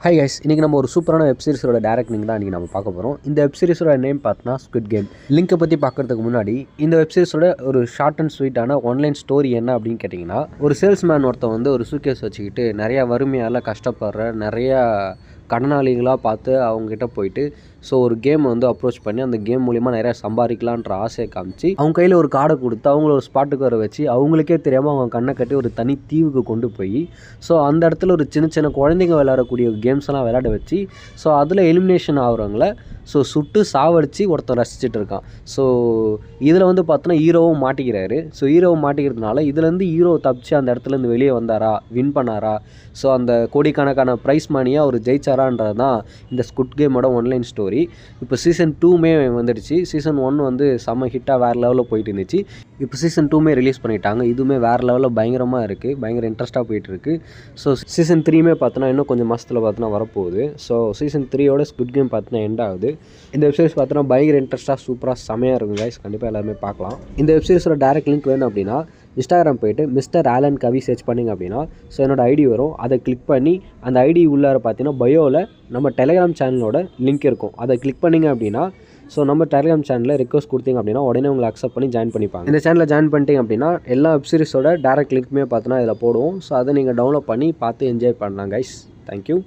Hi guys, இன்றைக்கி நம்ம ஒரு சூப்பரான வெப் சீரிஸோட டேரக்ட் லிங்க் தான் இன்றைக்கி நம்ம பார்க்க போகிறோம். இந்த வெப் சீரிஸோட நேம் பார்த்தோன்னா ஸ்குவிட் கேம். லிங்க்கை பற்றி பார்க்குறதுக்கு முன்னாடி இந்த வெப் சீரிஸோட ஒரு ஷார்ட் அண்ட் ஸ்வீட்டான ஒன்லைன் ஸ்டோரி என்ன அப்படின்னு கேட்டிங்கன்னா, ஒரு சேல்ஸ்மேன் ஒருத்தன் வந்து ஒரு சூட்கேஸ் வச்சுக்கிட்டு நிறையா வறுமையால் கஷ்டப்படுற நிறையா கடனாளிகளாக பார்த்து அவங்ககிட்ட போயிட்டு ஒரு கேம் வந்து அப்ரோச் பண்ணி அந்த கேம் மூலிமா நிறையா சம்பாதிக்கலான்ற ஆசையை காமிச்சு அவங்க கையில் ஒரு கார்டை கொடுத்து அவங்கள ஒரு ஸ்பாட்டுக்கு வர வச்சு அவங்களுக்கே தெரியாமல் அவங்க கண்ணை கட்டி ஒரு தனி தீவுக்கு கொண்டு போய் அந்த இடத்துல ஒரு சின்ன சின்ன குழந்தைங்க விளையாடக்கூடிய கேம்ஸ் எல்லாம் விளையாட வச்சு அதில் எலிமினேஷன் ஆகுறவங்கள சுட்டு சாவடித்து ஒருத்தர் ரசிச்சுட்டு இருக்கான். இதில் வந்து பார்த்தோன்னா ஹீரோவும் மாட்டிக்கிறாரு. ஹீரோவும் மாட்டிக்கிறதுனால இதுலேருந்து ஹீரோ தப்பிச்சு அந்த இடத்துலேருந்து வெளியே வந்தாரா, வின் பண்ணாரா, அந்த கோடிக்கணக்கான ப்ரைஸ் மணியாக அவர் ஜெயிச்சாரான்றது தான் இந்த ஸ்குவிட் கேமோட ஒன்லைன் ஸ்டோரி. இப்போ சீசன் 2மே வந்துடுச்சு. சீசன் 1 வந்து செம்ம ஹிட்டாக வேறு லெவலில் போயிட்டு இருந்துச்சு. இப்போ சீசன் 2மே ரிலீஸ் பண்ணிட்டாங்க. இதுவுமே வேறு லெவலில் பயங்கரமாக இருக்குது, பயங்கர இன்ட்ரெஸ்ட்டாக போயிட்டுருக்கு. சீசன் 3மே பார்த்தோன்னா இன்னும் கொஞ்சம் மாதத்தில் பார்த்தோன்னா வரப்போகுது. சீசன் 3யோட ஸ்குவிட் கேம் பார்த்தோன்னா எண்ட் ஆகுது. இந்த வெப்சீரிஸ் பார்த்தோன்னா பயங்கர இன்ட்ரெஸ்ட்டாக சூப்பராக செமையாக இருக்கும் கைஸ். கண்டிப்பாக எல்லாருமே பார்க்கலாம். இந்த வெப்சீரிஸோட டேரக்ட் லிங்க் வேணும் அப்படின்னா இன்ஸ்டாகிராம் போய்ட்டு மிஸ்டர் ஆலன் கவி சர்ச் பண்ணிங்க அப்படின்னா என்னோடய ஐடி வரும். அதை கிளிக் பண்ணி அந்த ஐடி உள்ளார பார்த்தீங்கன்னா பயோவில் நம்ம டெலிகிராம் சேனலோட லிங்க் இருக்கும். அதை கிளிக் பண்ணிங்க அப்படின்னா நம்ம டெலிகிராம் சேனலில் ரிக்வஸ்ட் கொடுத்தீங்க அப்படின்னா உடனே உங்களை அக்செப்ட் பண்ணி ஜாயின் பண்ணிப்பாங்க. இந்த சேனலில் ஜாயின் பண்ணிட்டீங்க அப்படின்னா எல்லா வெப்சீரிஸோட டேரக்ட் லிங்க்குமே பார்த்தோன்னா இதில் போடுவோம். அதை நீங்கள் டவுன்லோட் பண்ணி பார்த்து என்ஜாய் பண்ணலாம் கைஸ். தேங்க்யூ.